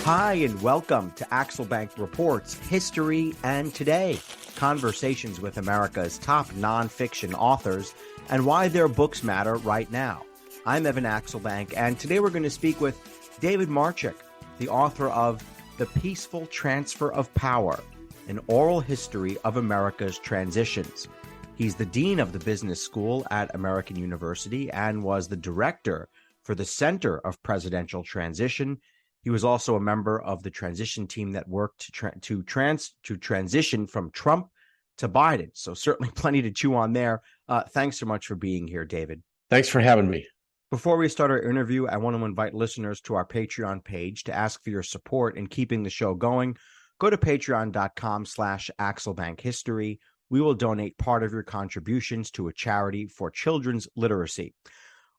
Hi, and welcome to Axelbank Reports History and Today, conversations with America's top nonfiction authors and why their books matter right now. I'm Evan Axelbank, and today we're going to speak with David Marchick, the author of The Peaceful Transfer of Power, an oral history of America's transitions. He's the dean of the business school at American University and was the director for the Center of Presidential Transition. He was also a member of the transition team that worked to transition from Trump to Biden. So certainly plenty to chew on there. Thanks so much for being here, David. Thanks for having me. Before we start our interview, I want to invite listeners to our Patreon page to ask for your support in keeping the show going. Go to patreon.com/AxelbankHistory. We will donate part of your contributions to a charity for children's literacy.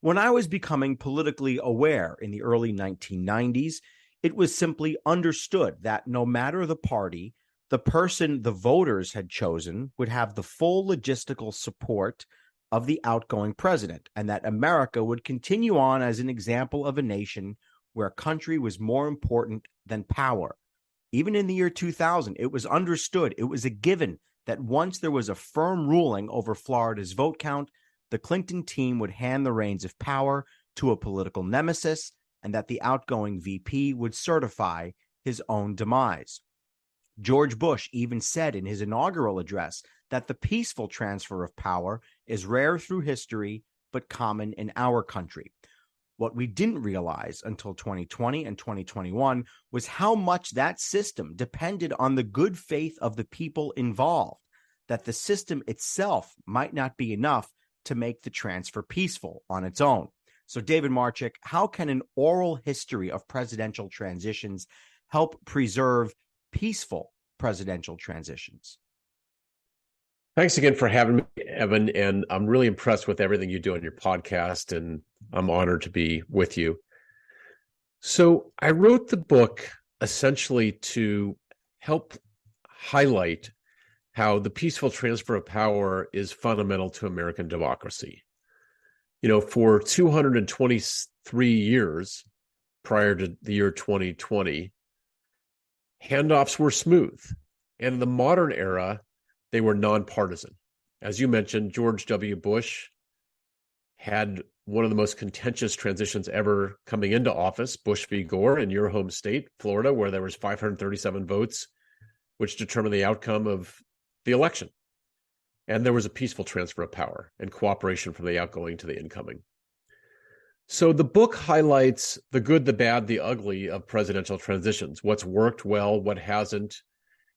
When I was becoming politically aware in the early 1990s, it was simply understood that no matter the party, the person the voters had chosen would have the full logistical support of the outgoing president, and that America would continue on as an example of a nation where country was more important than power. Even in the year 2000, it was understood, it was a given that once there was a firm ruling over Florida's vote count, the Clinton team would hand the reins of power to a political nemesis, and that the outgoing VP would certify his own demise. George Bush even said in his inaugural address that the peaceful transfer of power is rare through history, but common in our country. What we didn't realize until 2020 and 2021 was how much that system depended on the good faith of the people involved, that the system itself might not be enough to make the transfer peaceful on its own. So, David Marchick, how can an oral history of presidential transitions help preserve peaceful presidential transitions? Thanks again for having me, Evan, and I'm really impressed with everything you do on your podcast, and I'm honored to be with you. So I wrote the book essentially to help highlight how the peaceful transfer of power is fundamental to American democracy. You know, for 223 years prior to the year 2020, handoffs were smooth. And in the modern era, they were nonpartisan. As you mentioned, George W. Bush had one of the most contentious transitions ever coming into office, Bush v. Gore in your home state, Florida, where there was 537 votes, which determined the outcome of the election. And there was a peaceful transfer of power and cooperation from the outgoing to the incoming. So the book highlights the good, the bad, the ugly of presidential transitions, what's worked well, what hasn't,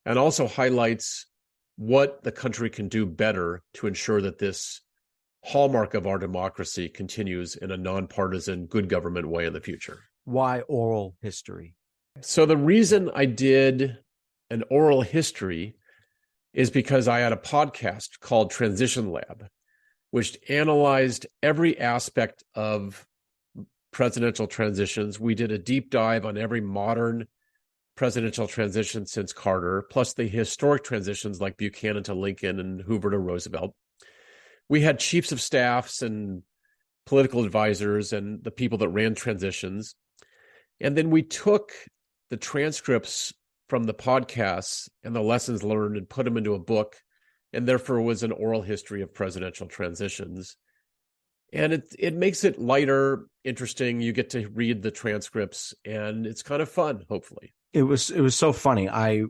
and also highlights what the country can do better to ensure that this hallmark of our democracy continues in a nonpartisan, good government way in the future. Why oral history? So the reason I did an oral history is because I had a podcast called Transition Lab, which analyzed every aspect of presidential transitions. We did a deep dive on every modern presidential transition since Carter, plus the historic transitions like Buchanan to Lincoln and Hoover to Roosevelt. We had chiefs of staffs and political advisors and the people that ran transitions. And then we took the transcripts from the podcasts and the lessons learned and put them into a book, and therefore was an oral history of presidential transitions. And it makes it lighter, interesting. You get to read the transcripts, and it's kind of fun, hopefully. It was so funny. I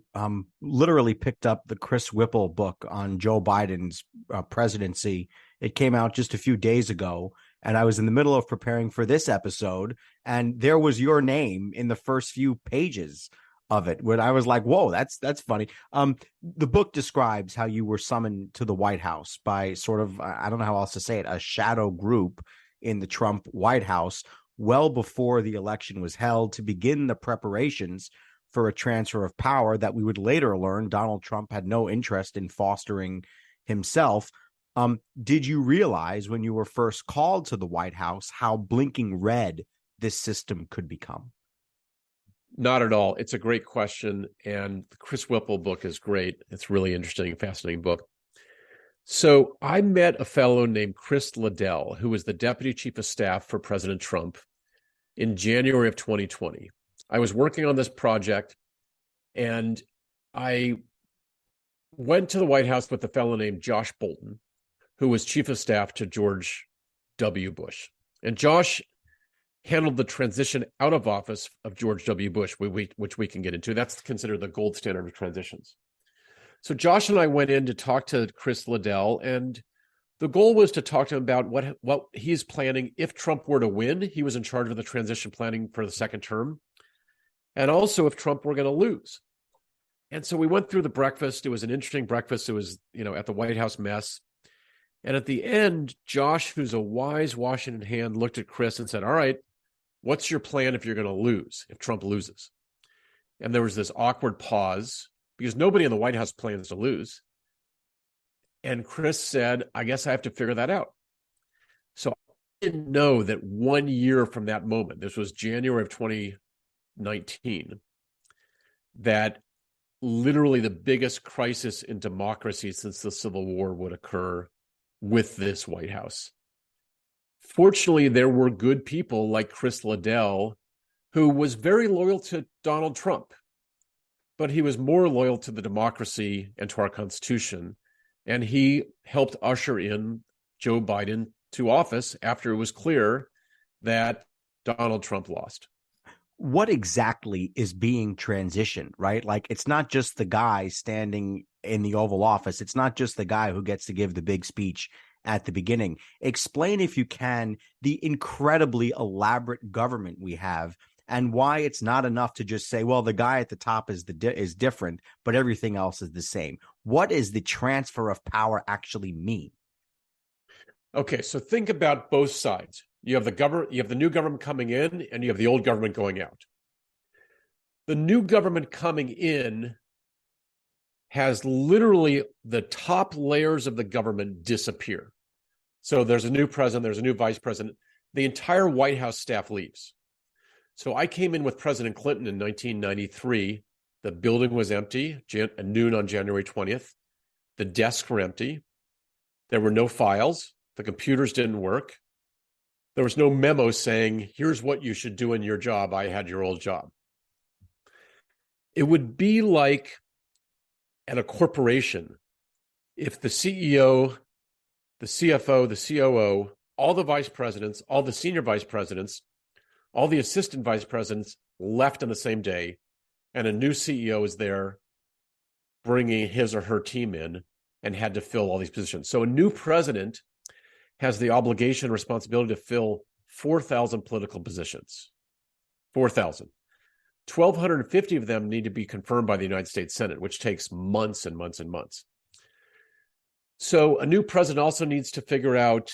literally picked up the Chris Whipple book on Joe Biden's presidency. It came out just a few days ago, and I was in the middle of preparing for this episode, and there was your name in the first few pages of it, when I was like, whoa, that's funny. The book describes how you were summoned to the White House by sort of, I don't know how else to say it, a shadow group in the Trump White House well before the election was held to begin the preparations for a transfer of power that we would later learn Donald Trump had no interest in fostering himself. Did you realize when you were first called to the White House how blinking red this system could become? Not at all. It's a great question. And the Chris Whipple book is great. It's really interesting, fascinating book. So I met a fellow named Chris Liddell, who was the deputy chief of staff for President Trump in January of 2020. I was working on this project, and I went to the White House with a fellow named Josh Bolten, who was chief of staff to George W. Bush. And Josh handled the transition out of office of George W. Bush, which we can get into. That's considered the gold standard of transitions. So Josh and I went in to talk to Chris Liddell, and the goal was to talk to him about what he's planning if Trump were to win. He was in charge of the transition planning for the second term, and also if Trump were going to lose. And so we went through the breakfast. It was an interesting breakfast. It was, at the White House mess. And at the end, Josh, who's a wise Washington hand, looked at Chris and said, all right, what's your plan if you're going to lose, if Trump loses? And there was this awkward pause because nobody in the White House plans to lose. And Chris said, I guess I have to figure that out. So I didn't know that 1 year from that moment, this was January of 2019, that literally the biggest crisis in democracy since the Civil War would occur with this White House. Fortunately, there were good people like Chris Liddell, who was very loyal to Donald Trump, but he was more loyal to the democracy and to our Constitution. And he helped usher in Joe Biden to office after it was clear that Donald Trump lost. What exactly is being transitioned, right? Like, it's not just the guy standing in the Oval Office. It's not just the guy who gets to give the big speech at the beginning. Explain, if you can, the incredibly elaborate government we have and why it's not enough to just say, well, the guy at the top is different, but everything else is the same. What does the transfer of power actually mean? Okay, so think about both sides. You have the new government coming in, and you have the old government going out. The new government coming in has literally the top layers of the government disappear. So there's a new president, there's a new vice president. The entire White House staff leaves. So I came in with President Clinton in 1993. The building was empty at noon on January 20th. The desks were empty. There were no files. The computers didn't work. There was no memo saying, here's what you should do in your job. I had your old job. It would be like at a corporation if the CEO, the CFO, the COO, all the vice presidents, all the senior vice presidents, all the assistant vice presidents left on the same day, and a new CEO is there bringing his or her team in and had to fill all these positions. So a new president has the obligation and responsibility to fill 4,000 political positions. 4,000. 1,250 of them need to be confirmed by the United States Senate, which takes months and months and months. So a new president also needs to figure out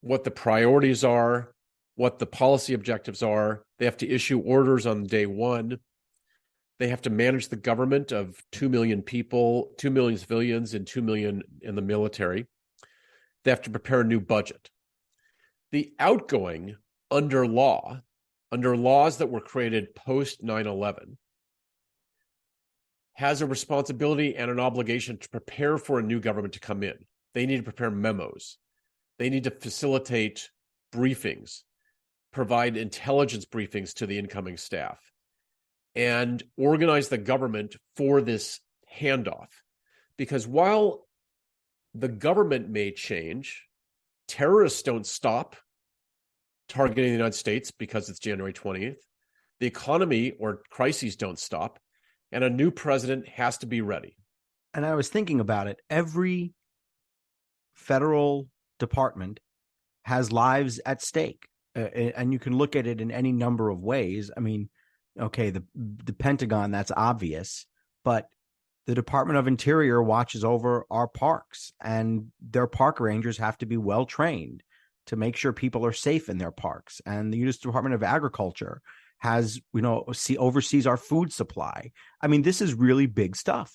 what the priorities are, what the policy objectives are. They have to issue orders on day one. They have to manage the government of 2 million people, 2 million civilians, and 2 million in the military. They have to prepare a new budget. The outgoing under laws that were created post 9/11 has a responsibility and an obligation to prepare for a new government to come in. They need to prepare memos. They need to facilitate briefings, provide intelligence briefings to the incoming staff, and organize the government for this handoff. Because while the government may change, terrorists don't stop targeting the United States because it's January 20th. The economy or crises don't stop, and a new president has to be ready. And I was thinking about it. Every federal department has lives at stake, and you can look at it in any number of ways. I mean, okay, the Pentagon, that's obvious, but the Department of Interior watches over our parks, and their park rangers have to be well trained to make sure people are safe in their parks. And the U.S. Department of Agriculture has, oversees our food supply. I mean, this is really big stuff.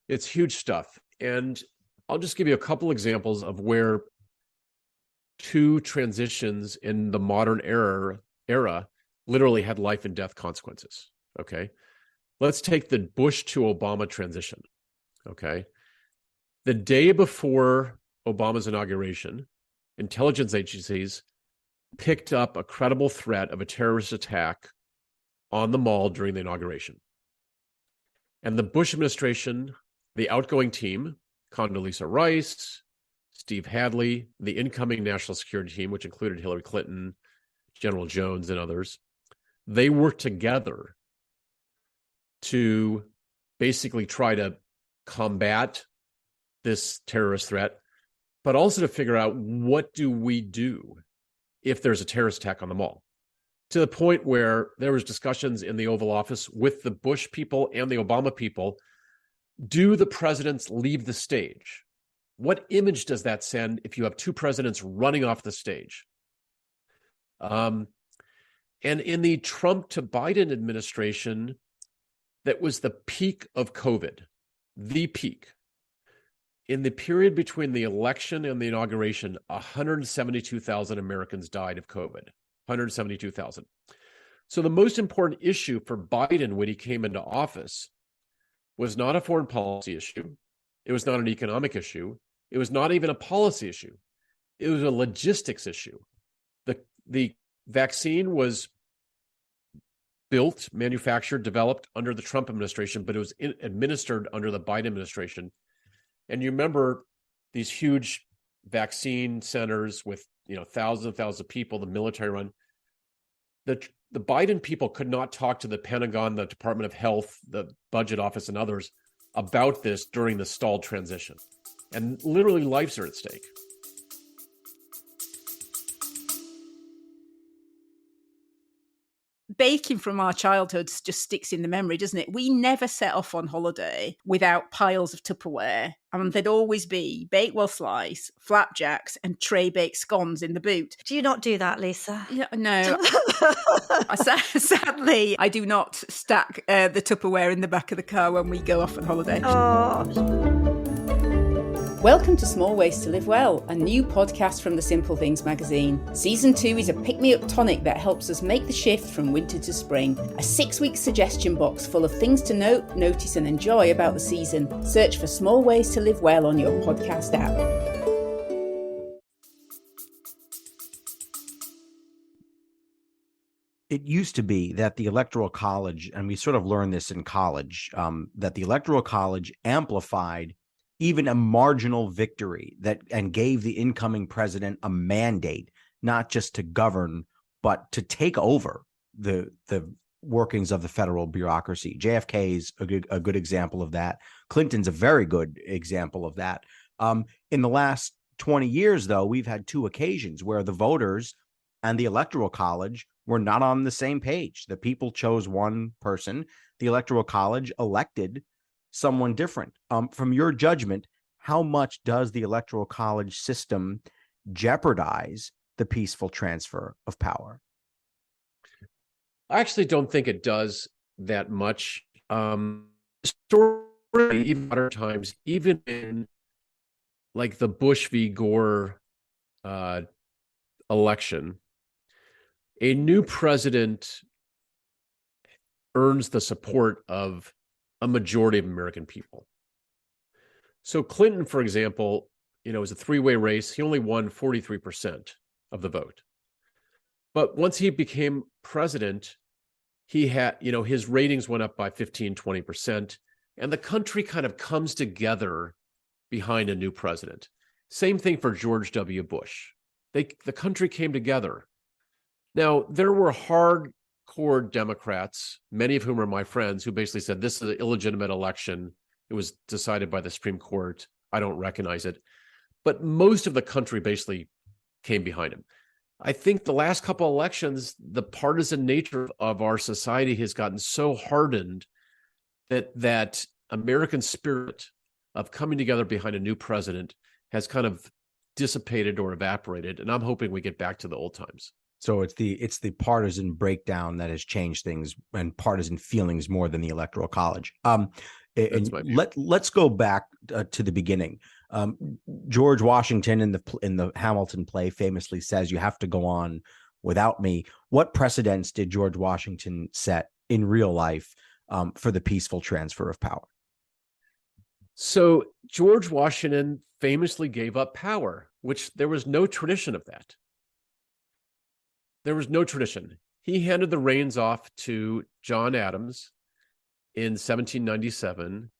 It's huge stuff. And I'll just give you a couple examples of where two transitions in the modern era literally had life and death consequences. Okay. Let's take the Bush to Obama transition. Okay. The day before Obama's inauguration, intelligence agencies picked up a credible threat of a terrorist attack on the Mall during the inauguration. And the Bush administration, the outgoing team, Condoleezza Rice, Steve Hadley, the incoming national security team, which included Hillary Clinton, General Jones, and others, they worked together to basically try to combat this terrorist threat, but also to figure out what do we do if there's a terrorist attack on the Mall, to the point where there was discussions in the Oval Office with the Bush people and the Obama people. Do the presidents leave the stage? What image does that send if you have two presidents running off the stage? And in the Trump to Biden administration, that was the peak of COVID, the peak. In the period between the election and the inauguration, 172,000 Americans died of COVID, 172,000. So the most important issue for Biden when he came into office was not a foreign policy issue. It was not an economic issue. It was not even a policy issue. It was a logistics issue. The vaccine was built, manufactured, developed under the Trump administration, but it was administered under the Biden administration. And you remember these huge vaccine centers with thousands and thousands of people, the military run. The Biden people could not talk to the Pentagon, the Department of Health, the Budget Office, and others about this during the stalled transition. And literally lives are at stake. Baking from our childhoods just sticks in the memory, doesn't it? We never set off on holiday without piles of Tupperware, and there'd always be Bakewell slice, flapjacks, and tray baked scones in the boot. Do you not do that, Lisa? Yeah, no. Sadly, I do not stack the Tupperware in the back of the car when we go off on holiday. Oh. Welcome to Small Ways to Live Well, a new podcast from the Simple Things magazine. Season 2 is a pick-me-up tonic that helps us make the shift from winter to spring. A 6-week suggestion box full of things to note, notice and enjoy about the season. Search for Small Ways to Live Well on your podcast app. It used to be that the Electoral College, and we sort of learned this in college, that the Electoral College amplified even a marginal victory and gave the incoming president a mandate, not just to govern, but to take over the workings of the federal bureaucracy. JFK is a good example of that. Clinton's a very good example of that. In the last 20 years, though, we've had two occasions where the voters and the Electoral College were not on the same page. The people chose one person. The Electoral College elected someone different. From your judgment, how much does the Electoral College system jeopardize the peaceful transfer of power? I actually don't think it does that much. Historically, even modern times, even in like the Bush v. Gore election, a new president earns the support of a majority of American people. So Clinton, for example, was a three-way race. He only won 43% of the vote. But once he became president, he had, his ratings went up by 15, 20%, and the country kind of comes together behind a new president. Same thing for George W. Bush. The country came together. Now, there were hardcore Democrats, many of whom are my friends, who basically said this is an illegitimate election. It was decided by the Supreme Court. I don't recognize it. But most of the country basically came behind him. I think the last couple of elections, the partisan nature of our society has gotten so hardened that American spirit of coming together behind a new president has kind of dissipated or evaporated. And I'm hoping we get back to the old times. So it's the partisan breakdown that has changed things and partisan feelings more than the Electoral College. Let's go back to the beginning. George Washington in the Hamilton play famously says, "You have to go on without me." What precedents did George Washington set in real life for the peaceful transfer of power? So George Washington famously gave up power, which there was no tradition of that. There was no tradition. he handed the reins off to John Adams in 1797,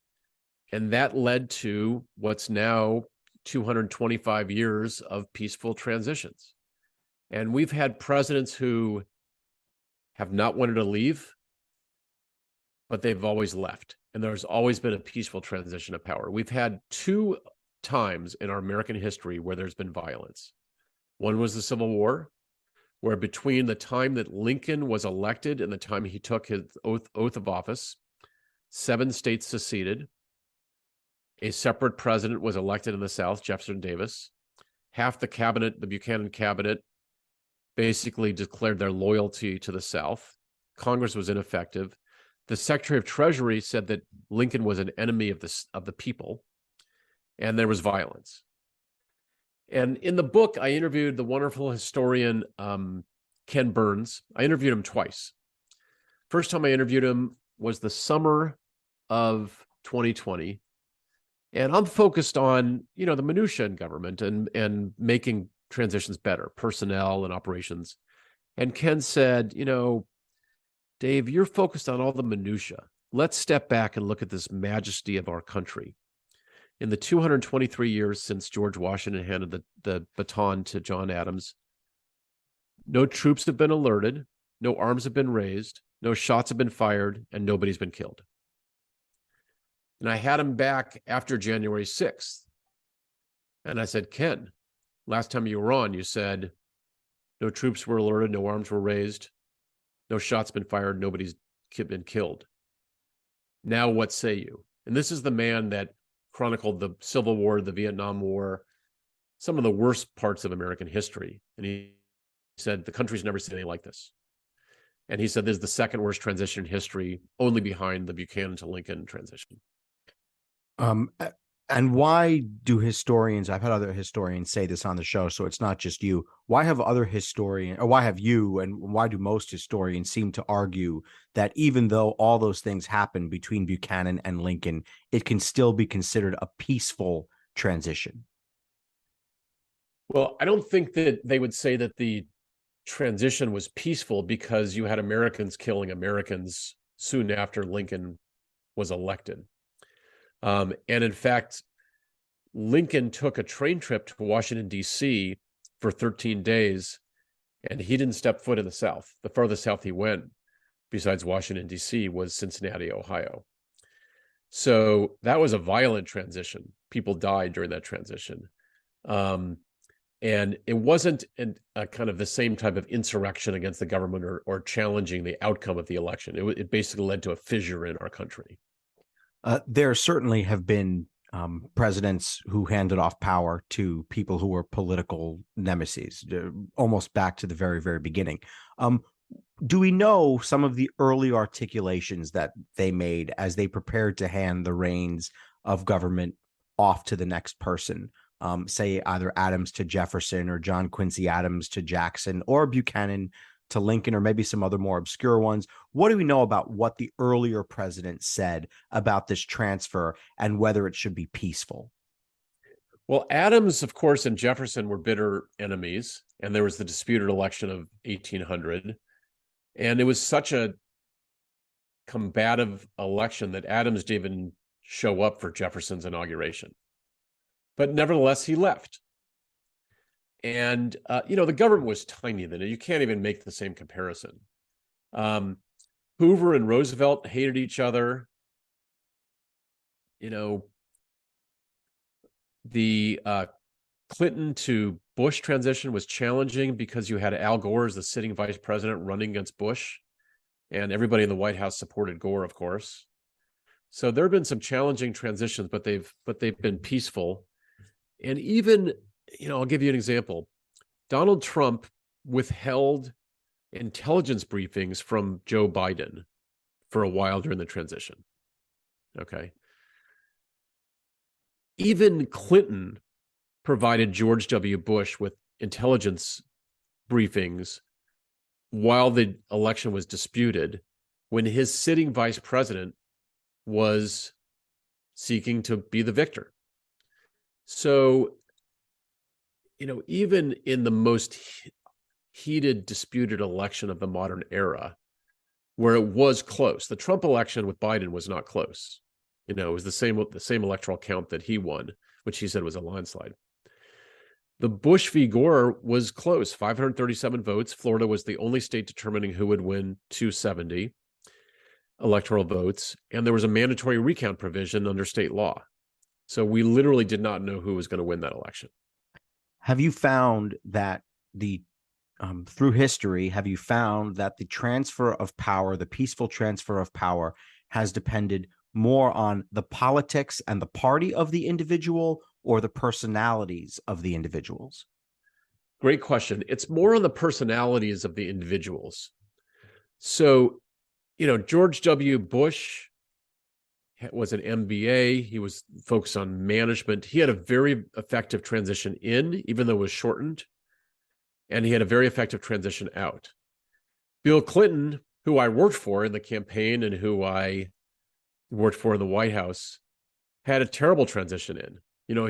and that led to what's now 225 years of peaceful transitions. And we've had presidents who have not wanted to leave, but they've always left. And there's always been a peaceful transition of power. We've had two times in our American history where there's been violence. One was the Civil War, where between the time that Lincoln was elected and the time he took his oath of office, 7 states seceded. A separate president was elected in the South, Jefferson Davis. Half the cabinet, the Buchanan cabinet, basically declared their loyalty to the South. Congress was ineffective. The Secretary of Treasury said that Lincoln was an enemy of the people, and there was violence. And in the book, I interviewed the wonderful historian Ken Burns. I interviewed him twice. First time I interviewed him was the summer of 2020. And I'm focused on, the minutia in government and making transitions better, personnel and operations. And Ken said, Dave, you're focused on all the minutia. Let's step back and look at this majesty of our country. In the 223 years since George Washington handed the baton to John Adams, no troops have been alerted, no arms have been raised, no shots have been fired, and nobody's been killed. And I had him back after January 6th. And I said, Ken, last time you were on, you said no troops were alerted, no arms were raised, no shots been fired, nobody's been killed. Now what say you? And this is the man that chronicled the Civil War, the Vietnam War, some of the worst parts of American history. And he said, the country's never seen anything like this. And he said, this is the second worst transition in history, only behind the Buchanan to Lincoln transition. And why do historians, I've had other historians say this on the show, so it's not just you. Why have other historians, or why have you, and why do most historians seem to argue that even though all those things happened between Buchanan and Lincoln, it can still be considered a peaceful transition? Well, I don't think that they would say that the transition was peaceful because you had Americans killing Americans soon after Lincoln was elected. And in fact, Lincoln took a train trip to Washington, D.C. for 13 days, and he didn't step foot in the South. The farthest south he went, besides Washington, D.C., was Cincinnati, Ohio. So that was a violent transition. People died during that transition. And it wasn't a kind of the same type of insurrection against the government or challenging the outcome of the election. It basically led to a fissure in our country. There certainly have been presidents who handed off power to people who were political nemesis, almost back to the very, very beginning. Do we know some of the early articulations that they made as they prepared to hand the reins of government off to the next person? Say either Adams to Jefferson or John Quincy Adams to Jackson or Buchanan to Lincoln, or maybe some other more obscure ones. What do we know about what the earlier president said about this transfer and whether it should be peaceful? Well, Adams, of course, and Jefferson were bitter enemies, and there was the disputed election of 1800. And it was such a combative election that Adams didn't even show up for Jefferson's inauguration. But nevertheless, he left. And, the government was tiny then. You can't even make the same comparison. Hoover and Roosevelt hated each other. The Clinton to Bush transition was challenging because you had Al Gore as the sitting vice president running against Bush. And everybody in the White House supported Gore, of course. So there have been some challenging transitions, but they've been peaceful. And even, I'll give you an example. Donald Trump withheld intelligence briefings from Joe Biden for a while during the transition. Okay. Even Clinton provided George W. Bush with intelligence briefings while the election was disputed, when his sitting vice president was seeking to be the victor. So, even in the most heated, disputed election of the modern era where it was close. The Trump election with Biden was not close. It was the same electoral count that he won, which he said was a landslide. The Bush v. Gore was close, 537 votes. Florida was the only state determining who would win 270 electoral votes, and there was a mandatory recount provision under state law. So we literally did not know who was going to win that election. Have you found that through history, have you found that the transfer of power, the peaceful transfer of power, has depended more on the politics and the party of the individual or the personalities of the individuals? Great question. It's more on the personalities of the individuals. So, George W. Bush was an MBA. He was focused on management. He had a very effective transition in, even though it was shortened. And he had a very effective transition out. Bill Clinton, who I worked for in the campaign and who I worked for in the White House, had a terrible transition in.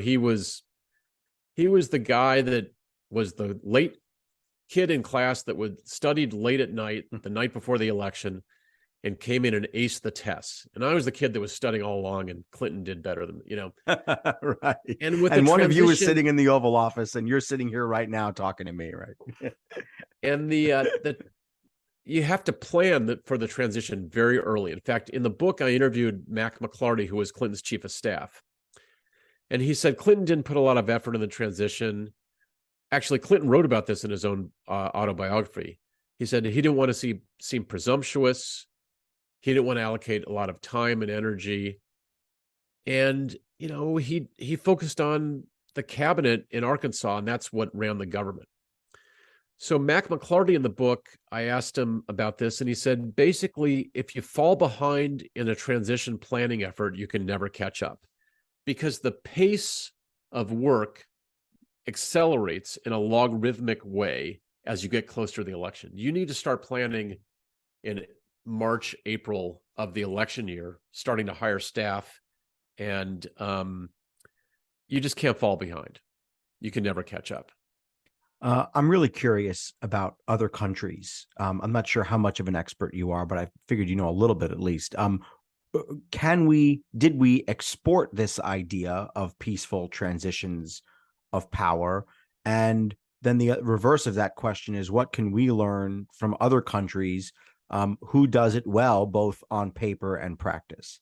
He was the guy that was the late kid in class that studied late at night, the night before the election, and came in and aced the tests. And I was the kid that was studying all along, and Clinton did better than, Right. And one of you is sitting in the Oval Office, and you're sitting here right now talking to me, right? And you have to plan for the transition very early. In fact, in the book, I interviewed Mac McLarty, who was Clinton's chief of staff. And he said Clinton didn't put a lot of effort in the transition. Actually, Clinton wrote about this in his own autobiography. He said he didn't want to seem presumptuous. He didn't want to allocate a lot of time and energy. And, he focused on the cabinet in Arkansas, and that's what ran the government. So Mac McLarty in the book, I asked him about this, and he said, basically, if you fall behind in a transition planning effort, you can never catch up because the pace of work accelerates in a logarithmic way as you get closer to the election. You need to start planning in March, April of the election year, starting to hire staff, and you just can't fall behind. You can never catch up. I'm really curious about other countries. I'm not sure how much of an expert you are, but I figured you know a little bit at least. Did we export this idea of peaceful transitions of power? And then the reverse of that question is, what can we learn from other countries who does it well, both on paper and practice?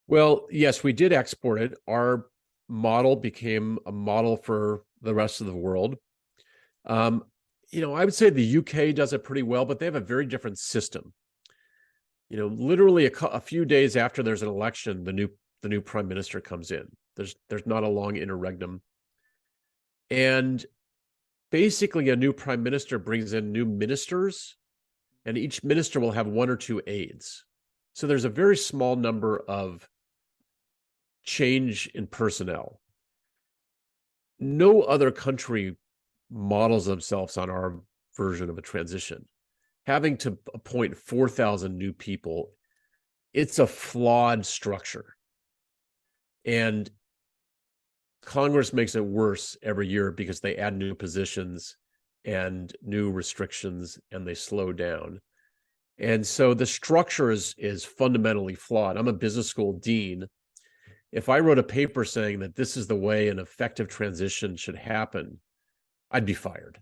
Well, yes, we did export it. Our model became a model for the rest of the world. I would say the UK does it pretty well, but they have a very different system. Literally a few days after there's an election, the new prime minister comes in. There's not a long interregnum. And basically a new prime minister brings in new ministers, and each minister will have one or two aides. So there's a very small number of change in personnel. No other country models themselves on our version of a transition. Having to appoint 4,000 new people, it's a flawed structure. And Congress makes it worse every year because they add new positions and new restrictions, and they slow down. And so the structure is fundamentally flawed. I'm a business school dean. If I wrote a paper saying that this is the way an effective transition should happen, I'd be fired.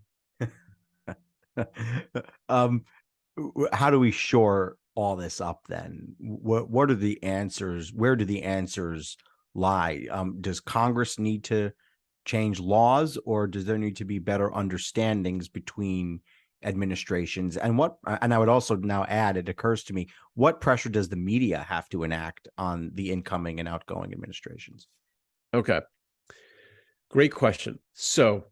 How do we shore all this up then? What are the answers? Where do the answers lie? Does Congress need to change laws, or does there need to be better understandings between administrations? And I would also now add, it occurs to me, what pressure does the media have to enact on the incoming and outgoing administrations? Okay. Great question. So,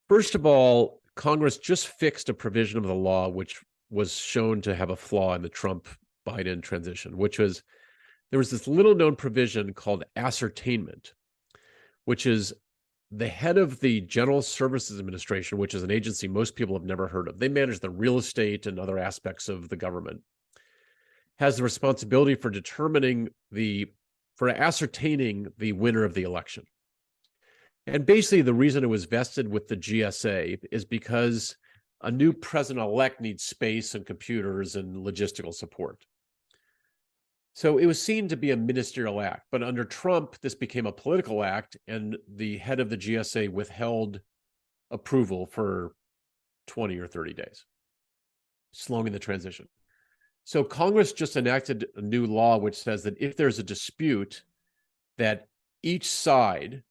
first of all, Congress just fixed a provision of the law which was shown to have a flaw in the Trump-Biden transition, which was there was this little known provision called ascertainment, which is the head of the General Services Administration, which is an agency most people have never heard of. They manage the real estate and other aspects of the government, has the responsibility for ascertaining the winner of the election. And basically, the reason it was vested with the GSA is because a new president-elect needs space and computers and logistical support. So it was seen to be a ministerial act, but under Trump, this became a political act, and the head of the GSA withheld approval for 20 or 30 days, slowing the transition. So Congress just enacted a new law which says that if there's a dispute, that each side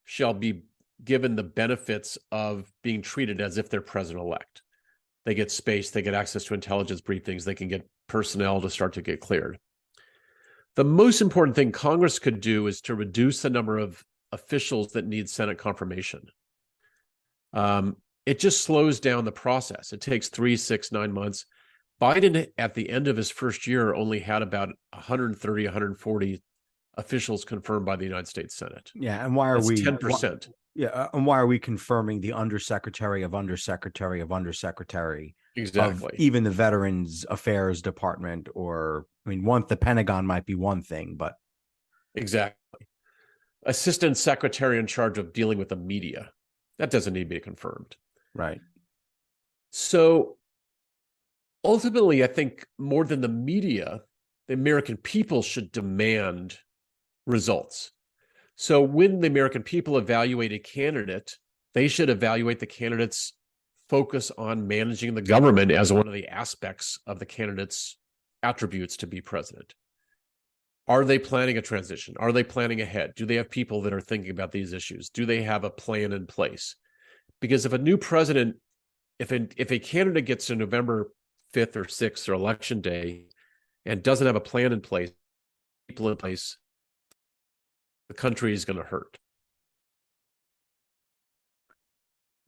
shall be given the benefits of being treated as if they're president-elect. They get space, they get access to intelligence briefings, they can get personnel to start to get cleared. The most important thing Congress could do is to reduce the number of officials that need Senate confirmation. It just slows down the process. It takes 3, 6, 9 months. Biden, at the end of his first year, only had about 130, 140 officials confirmed by the United States Senate. Yeah, and why are That's we 10%? And why are we confirming the undersecretary of undersecretary of undersecretary? Exactly. Of even the Veterans Affairs Department, or I mean, the Pentagon might be one thing, but exactly. Assistant secretary in charge of dealing with the media. That doesn't need to be confirmed. Right. So ultimately, I think more than the media, the American people should demand results. So when the American people evaluate a candidate, they should evaluate the candidate's focus on managing the government as one of the aspects of the candidate's attributes to be president. Are they planning a transition? Are they planning ahead? Do they have people that are thinking about these issues? Do they have a plan in place? Because if a new president, if a candidate gets to November 5th or 6th or election day and doesn't have a plan in place, people in place, the country is going to hurt.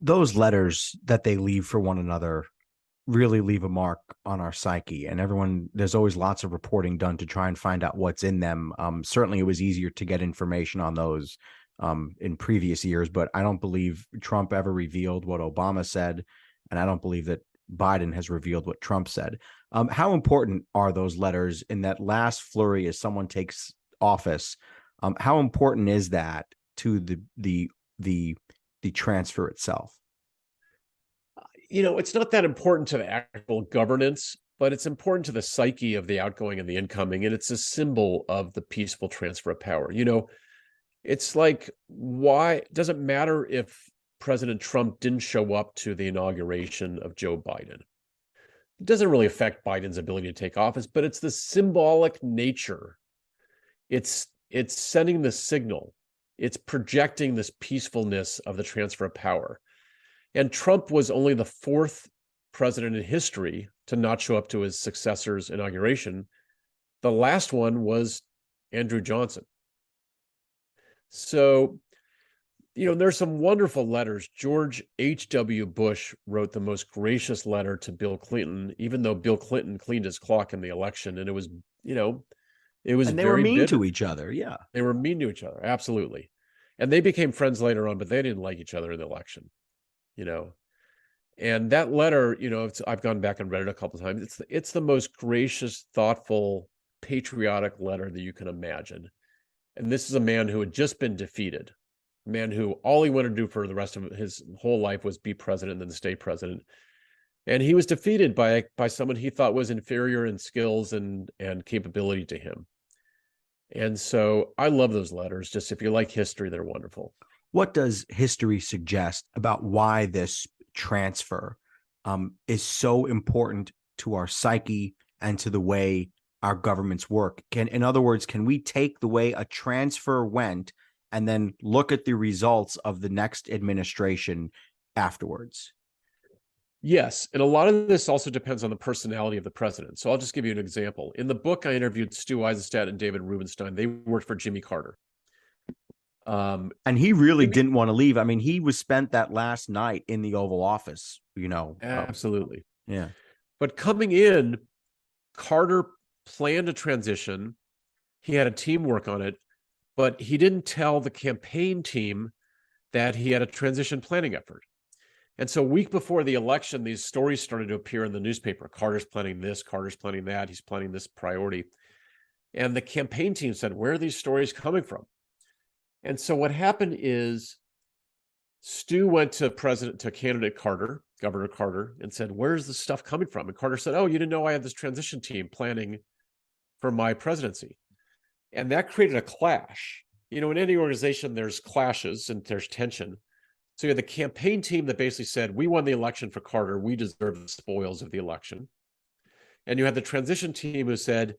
Those letters that they leave for one another really leave a mark on our psyche, and there's always lots of reporting done to try and find out what's in them. Certainly it was easier to get information on those in previous years, but I don't believe Trump ever revealed what Obama said, and I don't believe that Biden has revealed what Trump said. How important are those letters in that last flurry as someone takes office? How important is that to the transfer itself? It's not that important to the actual governance, but it's important to the psyche of the outgoing and the incoming, and it's a symbol of the peaceful transfer of power. It's like, why does it matter if President Trump didn't show up to the inauguration of Joe Biden? It doesn't really affect Biden's ability to take office, but it's the symbolic nature. It's sending the signal. It's projecting this peacefulness of the transfer of power. And Trump was only the 4th president in history to not show up to his successor's inauguration. The last one was Andrew Johnson. So, there's some wonderful letters. George H.W. Bush wrote the most gracious letter to Bill Clinton, even though Bill Clinton cleaned his clock in the election. And it was, and they were mean to each other. Yeah. They were mean to each other. Absolutely. And they became friends later on, but they didn't like each other in the election. And that letter, I've gone back and read it a couple of times. It's the most gracious, thoughtful, patriotic letter that you can imagine. And this is a man who had just been defeated, a man who all he wanted to do for the rest of his whole life was be president and then stay president. And he was defeated by someone he thought was inferior in skills and capability to him. And so I love those letters. Just if you like history, they're wonderful. What does history suggest about why this transfer is so important to our psyche and to the way our governments work? In other words, can we take the way a transfer went and then look at the results of the next administration afterwards? Yes. And a lot of this also depends on the personality of the president. So I'll just give you an example. In the book, I interviewed Stu Eizenstat and David Rubenstein. They worked for Jimmy Carter. And he really didn't want to leave. I mean, he was spent that last night in the Oval Office, Absolutely. Yeah. But coming in, Carter planned a transition. He had a team work on it, but he didn't tell the campaign team that he had a transition planning effort. And so a week before the election, these stories started to appear in the newspaper. Carter's planning this, Carter's planning that, he's planning this priority. And the campaign team said, where are these stories coming from? And so what happened is Stu went to candidate Carter, Governor Carter, and said, "Where's this stuff coming from?" And Carter said, "Oh, you didn't know I had this transition team planning for my presidency." And that created a clash. In any organization, there's clashes and there's tension. So you had the campaign team that basically said, "We won the election for Carter. We deserve the spoils of the election." And you had the transition team who said,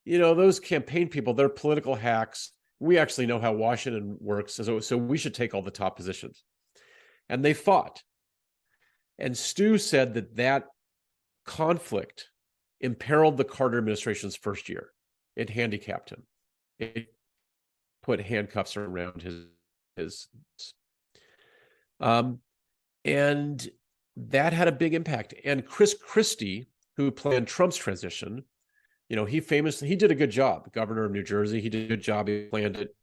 those campaign people, they're political hacks. We actually know how Washington works. So we should take all the top positions. And they fought. And Stu said that conflict imperiled the Carter administration's first year. It handicapped him. It put handcuffs around his and that had a big impact. And Chris Christie, who planned Trump's transition, he did a good job. Governor of New Jersey, he did a good job. He planned it,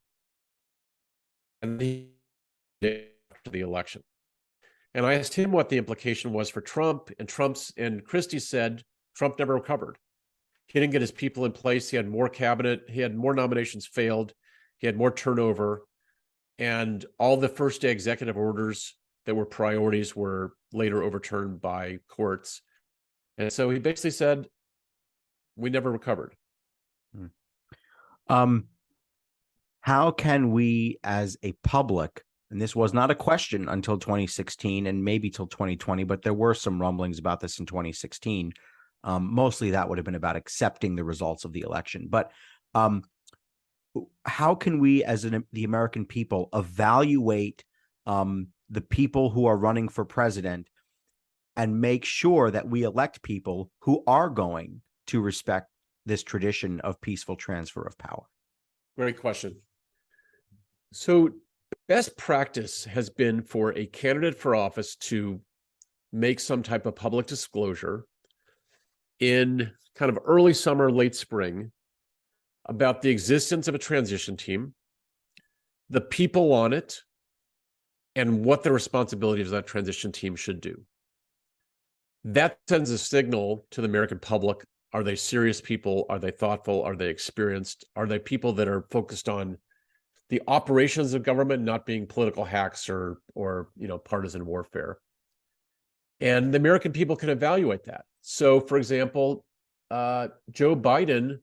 and he did after the election. And I asked him what the implication was for Trump, and Christie said Trump never recovered. He didn't get his people in place. He had more cabinet. He had more nominations failed. He had more turnover. And all the first day executive orders that were priorities were later overturned by courts. And so he basically said, we never recovered. How can we as a public, and this was not a question until 2016 and maybe till 2020, but there were some rumblings about this in 2016. Mostly that would have been about accepting the results of the election. But how can we as the American people evaluate the people who are running for president and make sure that we elect people who are going to respect this tradition of peaceful transfer of power? Great question. So best practice has been for a candidate for office to make some type of public disclosure in kind of early summer, late spring, about the existence of a transition team, the people on it, and what the responsibilities of that transition team should do. That sends a signal to the American public. Are they serious people? Are they thoughtful? Are they experienced? Are they people that are focused on the operations of government, not being political hacks or partisan warfare? And the American people can evaluate that. So, for example, Joe Biden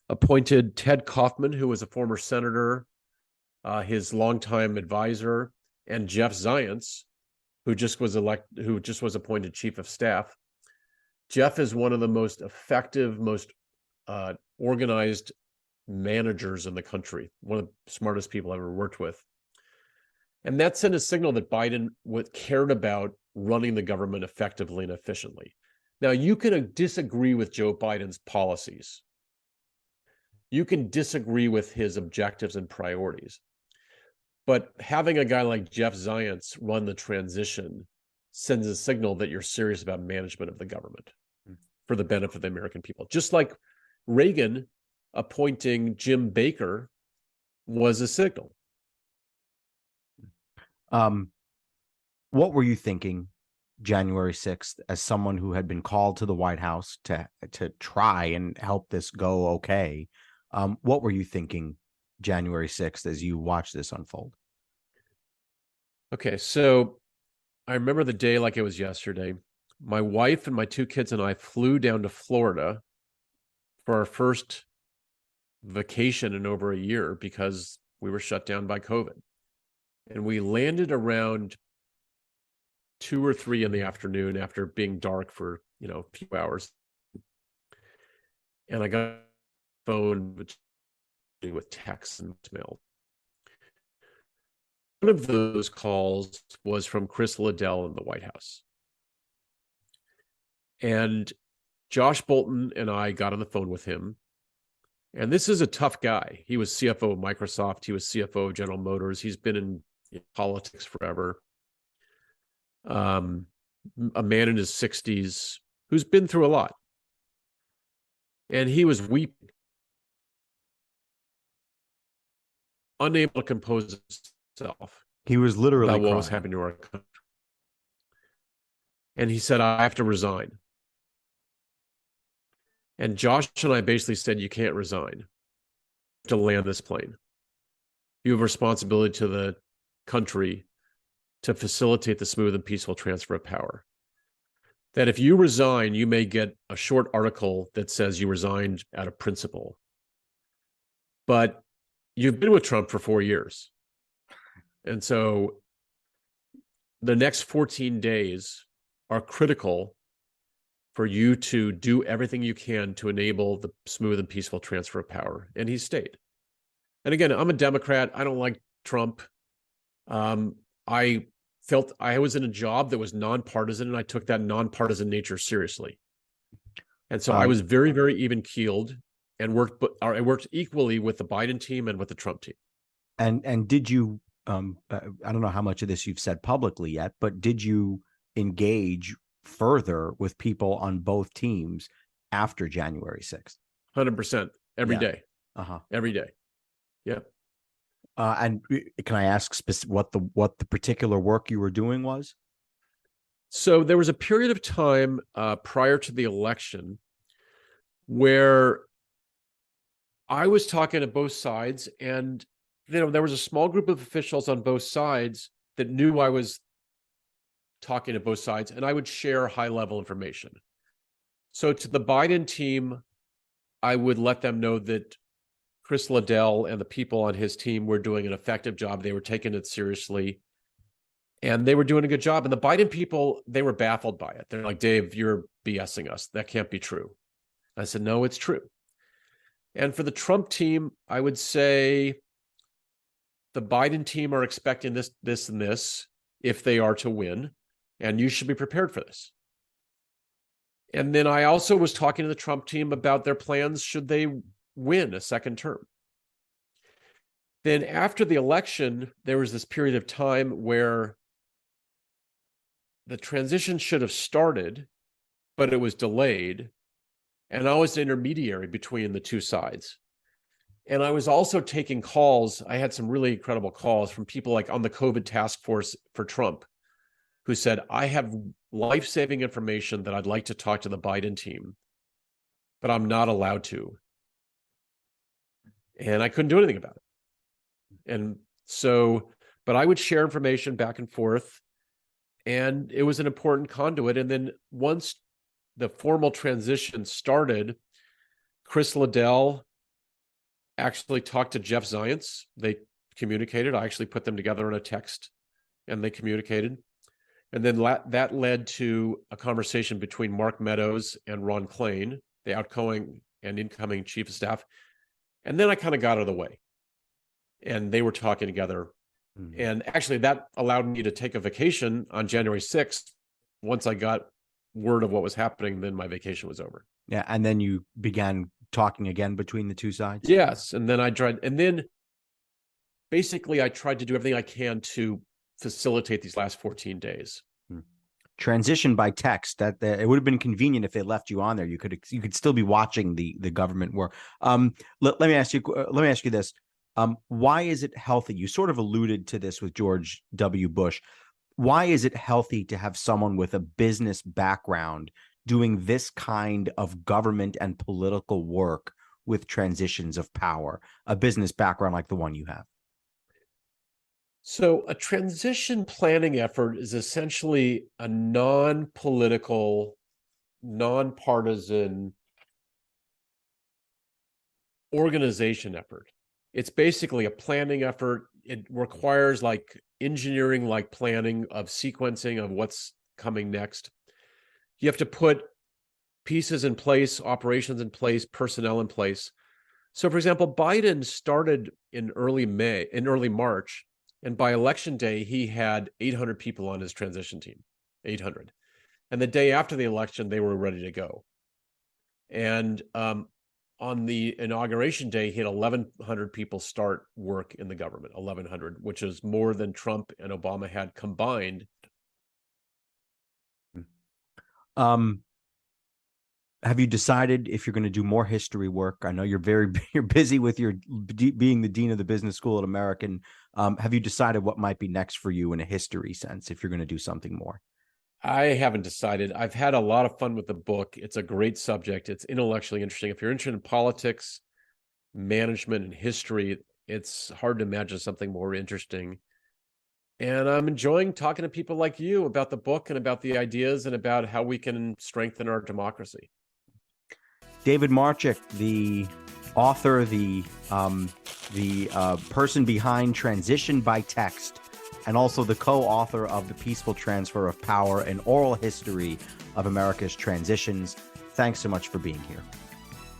appointed Ted Kaufman, who was a former senator, his longtime advisor, and Jeff Zients, who just was appointed chief of staff. Jeff is one of the most effective, most organized managers in the country, one of the smartest people I've ever worked with. And that sent a signal that Biden cared about running the government effectively and efficiently. Now, you can disagree with Joe Biden's policies. You can disagree with his objectives and priorities. But having a guy like Jeff Zients run the transition sends a signal that you're serious about management of the government for the benefit of the American people. Just like Reagan appointing Jim Baker was a signal. What were you thinking January 6th as someone who had been called to the White House to try and help this go okay? What were you thinking January 6th as you watched this unfold? Okay, so I remember the day like it was yesterday. My wife and my two kids and I flew down to Florida for our first vacation in over a year because we were shut down by COVID. And we landed around 2 or 3 in the afternoon after being dark for, a few hours. And I got a phone with text and mail. One of those calls was from Chris Liddell in the White House. And Josh Bolton and I got on the phone with him. And this is a tough guy. He was CFO of Microsoft. He was CFO of General Motors. He's been in politics forever. A man in his 60s who's been through a lot. And he was weeping, unable to compose himself. He was literally about what crying. was happening to our country. And he said, I have to resign. And Josh and I basically said, you can't resign to land this plane. You have responsibility to the country to facilitate the smooth and peaceful transfer of power. That if you resign, you may get a short article that says you resigned out of principle. But you've been with Trump for 4 years. And so the next 14 days are critical for you to do everything you can to enable the smooth and peaceful transfer of power. And he stayed. And again, I'm a Democrat. I don't like Trump. I felt I was in a job that was nonpartisan, and I took that nonpartisan nature seriously. And so I was very, very even-keeled and I worked equally with the Biden team and with the Trump team. And did you, I don't know how much of this you've said publicly yet, but did you engage further with people on both teams after January 6th? 100% every day. Every day. Yeah. And can I ask what the particular work you were doing was? So there was a period of time prior to the election where I was talking to both sides, and there was a small group of officials on both sides that knew I was talking to both sides, and I would share high-level information. So to the Biden team, I would let them know that Chris Liddell and the people on his team were doing an effective job. They were taking it seriously, and they were doing a good job. And the Biden people, they were baffled by it. They're like, Dave, you're BSing us. That can't be true. I said, no, it's true. And for the Trump team, I would say the Biden team are expecting this, this, and this if they are to win, and you should be prepared for this. And then I also was talking to the Trump team about their plans should they win a second term. Then after the election, there was this period of time where the transition should have started, but it was delayed. And I was an intermediary between the two sides. And I was also taking calls. I had some really incredible calls from people like on the COVID task force for Trump, who said, I have life-saving information that I'd like to talk to the Biden team, but I'm not allowed to. And I couldn't do anything about it. And so, but I would share information back and forth, and it was an important conduit. And then once the formal transition started, Chris Liddell actually talked to Jeff Zients. They communicated. I actually put them together in a text, and they communicated. And then that led to a conversation between Mark Meadows and Ron Klain, the outgoing and incoming chief of staff. And then I kind of got out of the way, and they were talking together. Mm-hmm. And actually that allowed me to take a vacation on January 6th. Once I got word of what was happening, then my vacation was over. Yeah. And then you began talking again between the two sides? Yes. And then basically I tried to do everything I can to facilitate these last 14 days. Transition by text, that it would have been convenient if they left you on there. You could still be watching the government work. Let me ask you this. Why is it healthy? You sort of alluded to this with George W. Bush. Why is it healthy to have someone with a business background doing this kind of government and political work with transitions of power, a business background like the one you have? So a transition planning effort is essentially a non-political, non-partisan organization effort. It's basically a planning effort. It requires like engineering, like planning of sequencing of what's coming next. You have to put pieces in place, operations in place, personnel in place. So for example, Biden started in early March. And by election day, he had 800 people on his transition team, 800. And the day after the election, they were ready to go. And on the inauguration day, he had 1,100 people start work in the government, 1,100, which is more than Trump and Obama had combined. Have you decided if you're going to do more history work? I know you're busy with your being the dean of the business school at American. Have you decided what might be next for you in a history sense if you're going to do something more? I haven't decided. I've had a lot of fun with the book. It's a great subject. It's intellectually interesting. If you're interested in politics, management, and history, it's hard to imagine something more interesting. And I'm enjoying talking to people like you about the book and about the ideas and about how we can strengthen our democracy. David Marchick, the author, the person behind Transition by Text, and also the co-author of The Peaceful Transfer of Power, an oral history of America's transitions. Thanks so much for being here.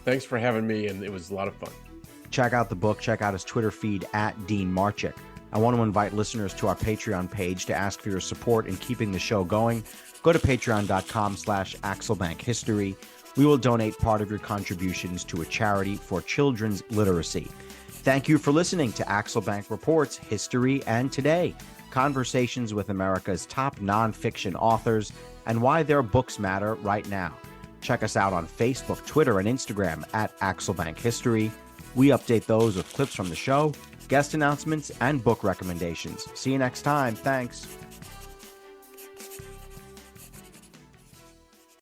Thanks for having me, and it was a lot of fun. Check out the book. Check out his Twitter feed at Dean Marchick. I want to invite listeners to our Patreon page to ask for your support in keeping the show going. Go to patreon.com/AxelBankHistory. We will donate part of your contributions to a charity for children's literacy. Thank you for listening to Axelbank Reports History and Today, conversations with America's top nonfiction authors and why their books matter right now. Check us out on Facebook, Twitter, and Instagram at Axelbank History. We update those with clips from the show, guest announcements, and book recommendations. See you next time. Thanks.